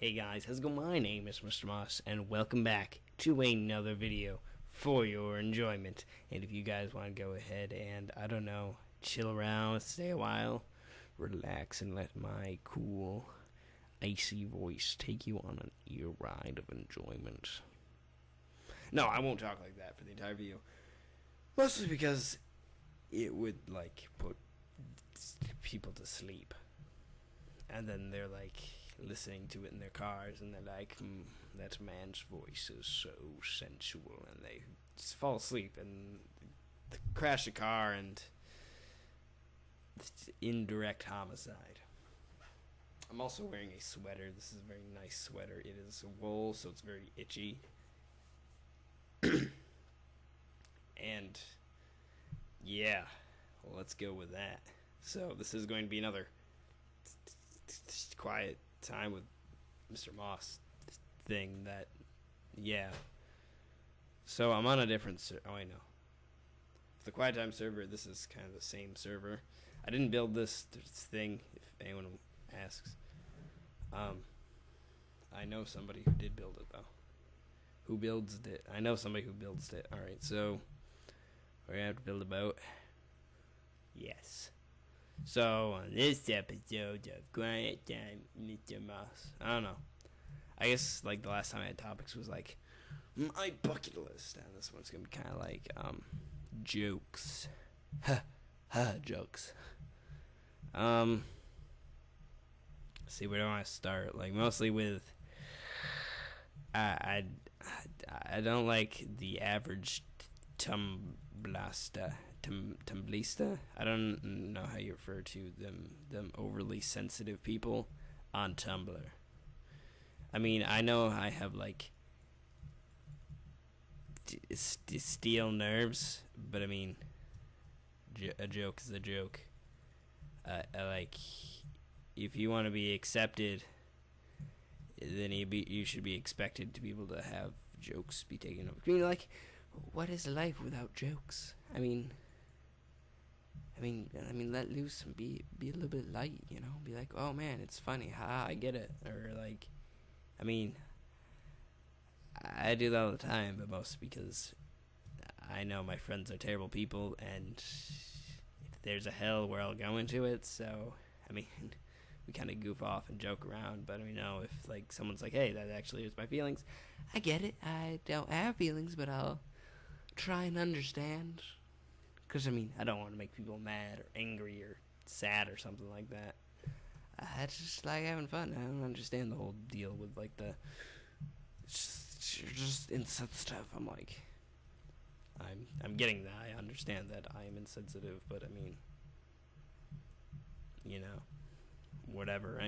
Hey guys, how's it going? My name is Mr.Moss, and welcome back to another video for your enjoyment. And if you guys want to go ahead and, I don't know, chill around, stay a while, relax, and let my cool, icy voice take you on an ear ride of enjoyment. No, I won't talk like that for the entire video. Mostly because it would, put people to sleep. And then they're, listening to it in their cars, and they're like, that man's voice is so sensual, and they just fall asleep and crash a car, and indirect homicide. I'm also wearing a sweater. This is a very nice sweater. It is wool, so it's very itchy. And yeah, well, let's go with that. So this is going to be another quiet time with Mr. Moss thing that, yeah. So I'm on a different oh, I know. For the quiet time server, this is kind of the same server. I didn't build this thing, if anyone asks. I know somebody who did build it, though. Who builds it? I know somebody who builds it. Alright, so we're gonna have to build a boat. Yes. So, on this episode of Quiet Time, Mr. Moss, I don't know. I guess, the last time I had topics was, my bucket list. And this one's gonna be kind of jokes. Jokes. See, where do I want to start? Mostly with, I don't like the average tumblista. I don't know how you refer to them overly sensitive people on Tumblr. I mean, I know I have steel nerves, but I mean, a joke is a joke. If you want to be accepted, then you should be expected to be able to have jokes be taken over. I mean, what is life without jokes? I mean, let loose and be a little bit light, you know? Be like, oh man, it's funny, ha, I get it. Or I mean, I do that all the time, but mostly because I know my friends are terrible people, and if there's a hell, we're all going to it. So, I mean, we kind of goof off and joke around, but if someone's like, hey, that actually is my feelings, I get it. I don't have feelings, but I'll try and understand. Because, I don't want to make people mad or angry or sad or something like that. I just like having fun. I don't understand the whole deal with, you're just insensitive. I'm getting that. I understand that I am insensitive, but, whatever.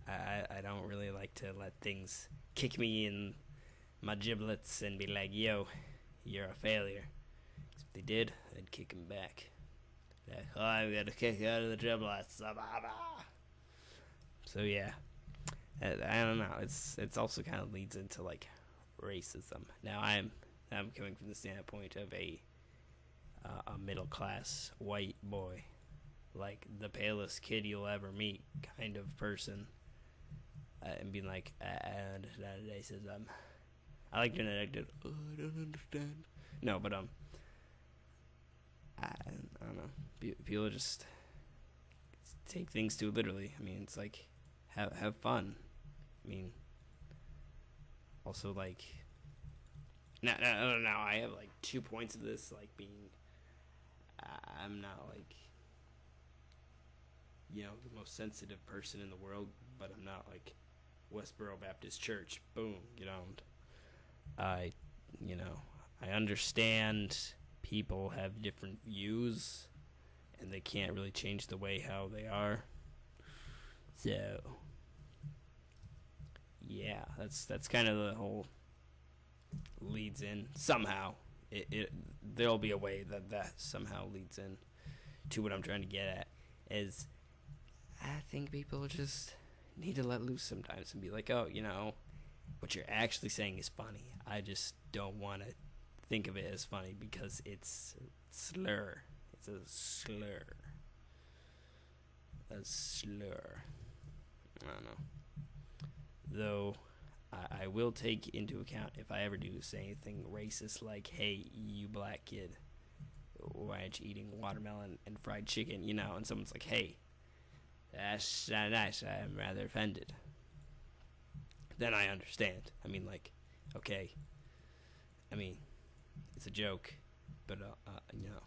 I don't really like to let things kick me in my giblets and be like, yo, you're a failure. If they did, I'd kick him back. Oh, I'm gonna kick you out of the giblets. So yeah, I don't know. It's also kind of leads into racism. Now I'm coming from the standpoint of a middle class white boy, the palest kid you'll ever meet kind of person, and being like, I understand racism. I like doing it. I don't understand. No, but I don't know. People just take things too literally. It's have fun. Also now I have 2 points of this being. I'm not the most sensitive person in the world, but I'm not Westboro Baptist Church. Boom, I understand people have different views, and they can't really change the way how they are. So, yeah, that's kind of the whole leads in somehow. There'll be a way that somehow leads in to what I'm trying to get at. Is I think people just need to let loose sometimes and be like, oh, what you're actually saying is funny. I just don't want to think of it as funny because it's slur. It's a slur. A slur. I don't know. Though, I will take into account if I ever do say anything racist like, hey, you black kid, why aren't you eating watermelon and fried chicken, you know, and someone's like, hey, that's not nice, I'm rather offended. Then I understand. I mean, like, okay, I mean, it's a joke, but, you know,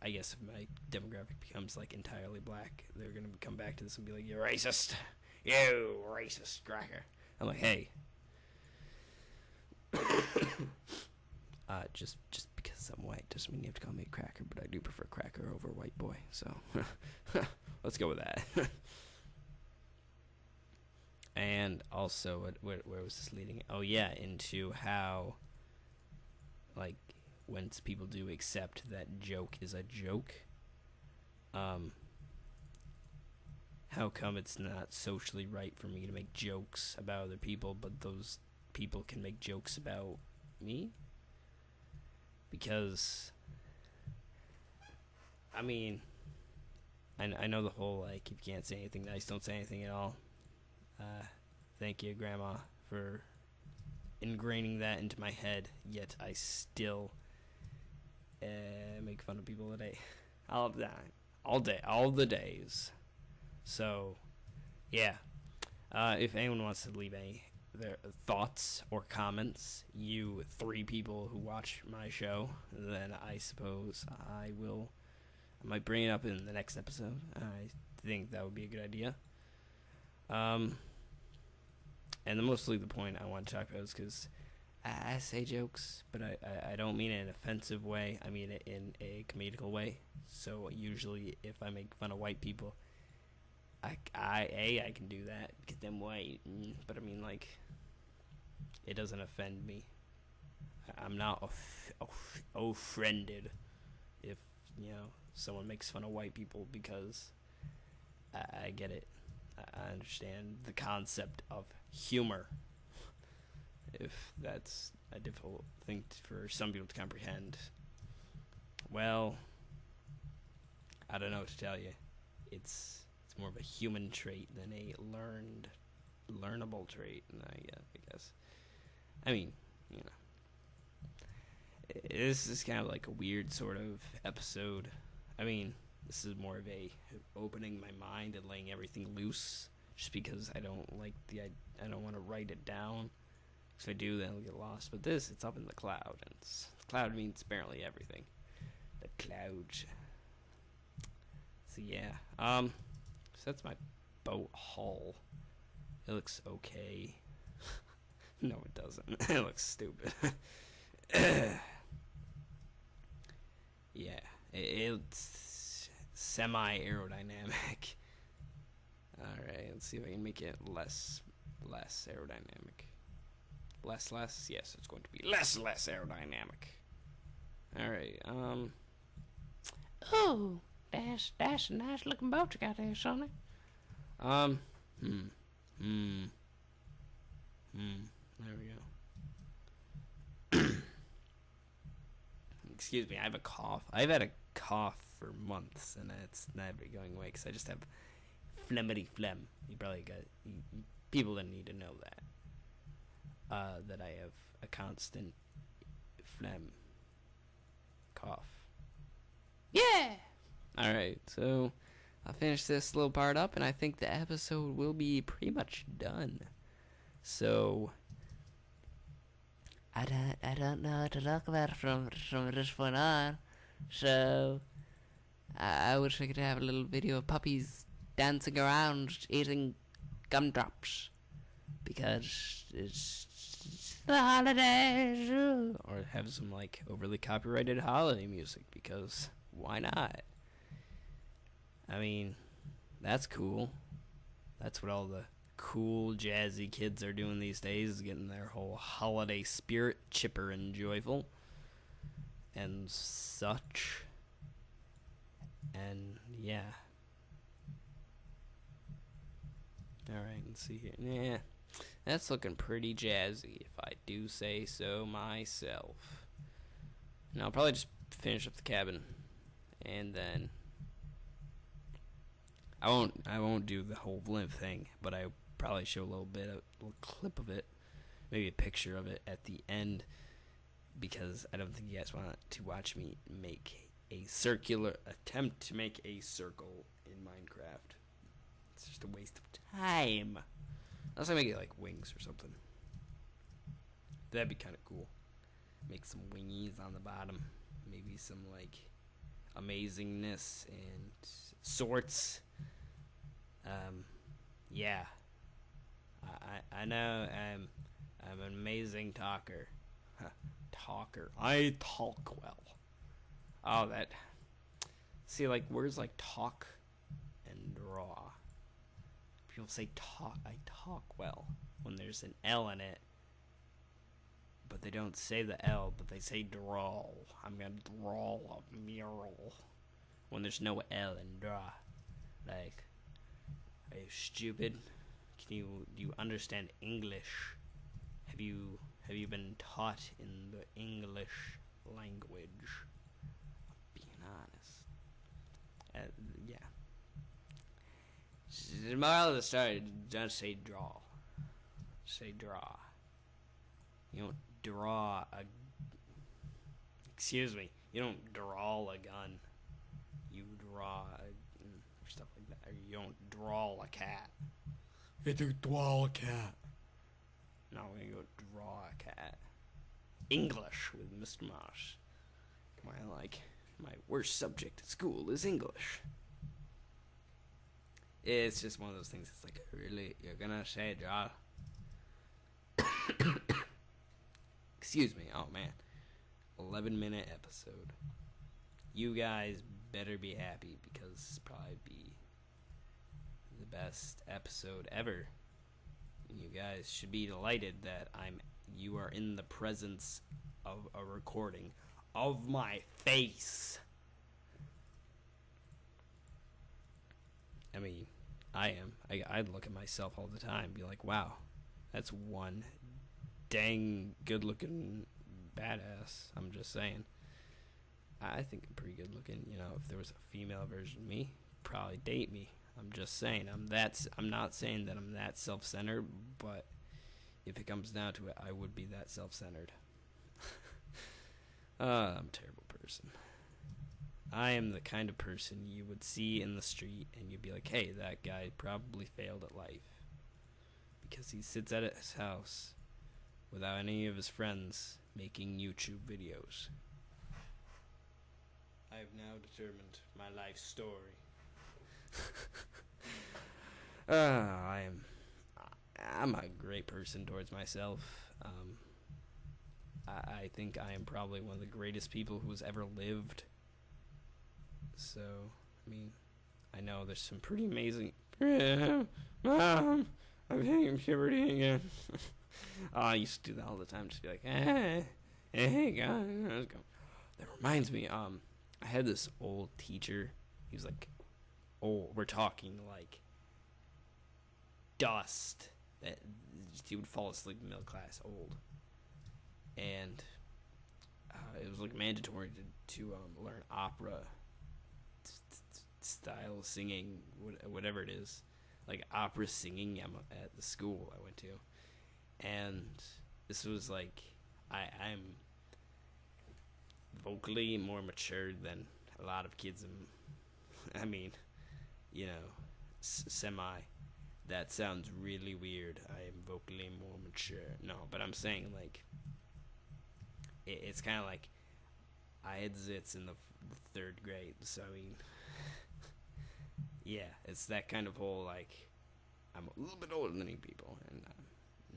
I guess if my demographic becomes, like, entirely black, they're gonna come back to this and be like, you're racist. You racist cracker. I'm like, hey. Just because I'm white doesn't mean you have to call me a cracker, but I do prefer cracker over white boy, so let's go with that. And also, where was this leading? Oh yeah, into how, like, once people do accept that joke is a joke, how come it's not socially right for me to make jokes about other people, but those people can make jokes about me? Because, I mean, I know the whole, like, if you can't say anything nice, don't say anything at all. Thank you, Grandma, for ingraining that into my head, yet I still make fun of people today. All the days. So, yeah. If anyone wants to leave any their thoughts or comments, you 3 people who watch my show, then I suppose I might bring it up in the next episode. I think that would be a good idea. And mostly the point I want to talk about is because I say jokes, but I don't mean it in an offensive way. I mean it in a comedical way. So usually if I make fun of white people, I can do that because I'm white, but I mean, like, it doesn't offend me. I'm not offended if, you know, someone makes fun of white people, because I get it. I understand the concept of humor, if that's a difficult thing for some people to comprehend. Well, I don't know what to tell you. It's more of a human trait than a learnable trait, I guess. I mean, you know, this is kind of like a weird sort of episode. I mean, this is more of a opening my mind and laying everything loose, just because I don't want to write it down. If I do, then it'll get lost. But this, it's up in the cloud, and the cloud means apparently everything. The clouds. So yeah, so that's my boat haul. It looks okay. No, it doesn't. It looks stupid. Yeah, it's semi-aerodynamic. Alright, let's see if I can make it less aerodynamic. Less? Yes, it's going to be less aerodynamic. Alright, Oh, that's a nice looking boat you got there, Sonny. There we go. Excuse me, I have a cough. I've had a cough for months, and it's never going away because I just have phlegmity phlegm. You probably people didn't need to know that. That I have a constant phlegm cough. Yeah. Alright, so I'll finish this little part up, and I think the episode will be pretty much done. So I don't know what to talk about from this point on. So I wish I could have a little video of puppies dancing around eating gumdrops, because it's the holidays. or have some, like, overly copyrighted holiday music, because why not? I mean, that's cool. That's what all the cool jazzy kids are doing these days, is getting their whole holiday spirit chipper and joyful and such. And yeah, alright, let's see here. Yeah, that's looking pretty jazzy, if I do say so myself. And I'll probably just finish up the cabin, and then I won't do the whole blimp thing, but I probably show a little clip of it, maybe a picture of it at the end, because I don't think you guys want to watch me attempt to make a circle in Minecraft. It's just a waste of time. Unless I make it like wings or something. That'd be kind of cool. Make some wingies on the bottom. Maybe some like amazingness and sorts. Yeah. I know I'm an amazing talker. Talker. I talk well. Oh, that. See, like words like talk and draw. People say talk. I talk well when there's an L in it. But they don't say the L, but they say draw. I'm gonna draw a mural. When there's no L in draw. Like, are you stupid? Do you understand English? Have you been taught in the English language? Being honest. Yeah. The moral of the story, don't say draw. Say draw. You don't draw a... Excuse me. You don't draw a gun. You draw or stuff like that. Or you don't draw a cat. You do draw a cat. No, we're gonna go draw a cat. English with Mr. Moss. My worst subject at school is English. It's just one of those things. It's like, really, you're gonna say draw? Excuse me. Oh man, 11-minute episode. You guys better be happy because it's probably be the best episode ever. You guys should be delighted that you are in the presence of a recording of my face. I mean, I am. I'd look at myself all the time and be like, wow, that's one dang good-looking badass. I'm just saying. I think I'm pretty good-looking. You know, if there was a female version of me, probably date me. I'm just saying. I'm not saying that I'm that self-centered, but if it comes down to it, I would be that self-centered. I'm a terrible person. I am the kind of person you would see in the street and you'd be like, hey, that guy probably failed at life. Because he sits at his house without any of his friends making YouTube videos. I have now determined my life story. I'm a great person towards myself. I think I am probably one of the greatest people who has ever lived. So, I mean, I know there's some pretty amazing... Mom, I'm hitting puberty again. I used to do that all the time. Just be like, hey guys, how's it going? That reminds me, I had this old teacher. He was like, oh, we're talking like dust. That he would fall asleep in middle class, old. And it was like mandatory to learn opera style singing, whatever it is, like opera singing at the school I went to. And this was like, I'm vocally more mature than a lot of kids. I mean, you know, semi. That sounds really weird. I am vocally more mature. No, but I'm saying like, it's kind of like I had zits in the third grade. So I mean, yeah, it's that kind of whole like, I'm a little bit older than you people, and I'm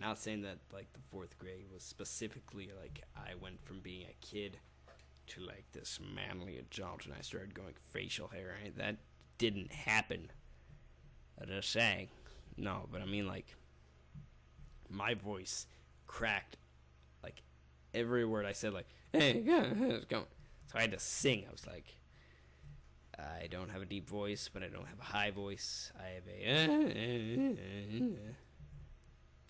not saying that like the fourth grade was specifically like I went from being a kid to like this manly adult and I started going facial hair. Right? That didn't happen. I'm just saying. No, but I mean like my voice cracked like every word I said, like, hey, yeah, how's it going? So I had to sing. I was like, I don't have a deep voice, but I don't have a high voice. I have a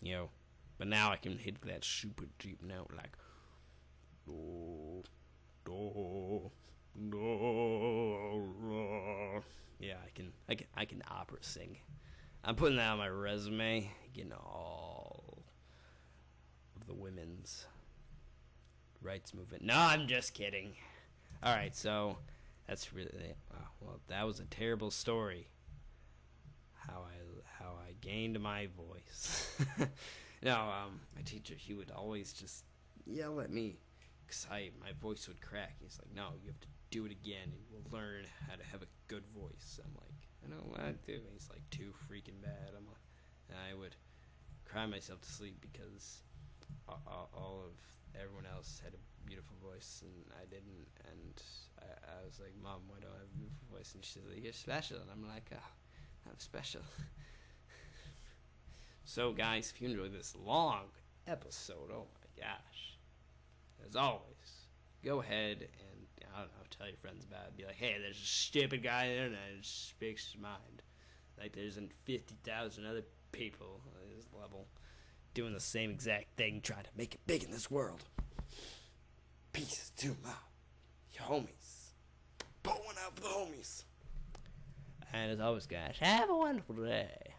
you know, but now I can hit that super deep note like do do do. Yeah, I can I can opera sing. I'm putting that on my resume. Getting all of the women's rights movement. No, I'm just kidding. All right, so that's really well. That was a terrible story. How I gained my voice. No, my teacher, he would always just yell at me because my voice would crack. He's like, no, you have to do it again and you'll learn how to have a good voice. I'm like, I know what I do. He's like, too freaking bad. And I would cry myself to sleep because all of everyone else had a beautiful voice and I didn't. And I was like, Mom, why don't I have a beautiful voice? And she's like, you're special. And I'm like, I'm special. So, guys, if you enjoyed this long episode, oh my gosh, as always, go ahead and, I don't know, tell your friends about it. Be like, hey, there's a stupid guy on the internet who speaks his mind. Like, there isn't 50,000 other people at this level doing the same exact thing, trying to make it big in this world. Peace to my homies. Pour one out for the homies. And as always, guys, have a wonderful day.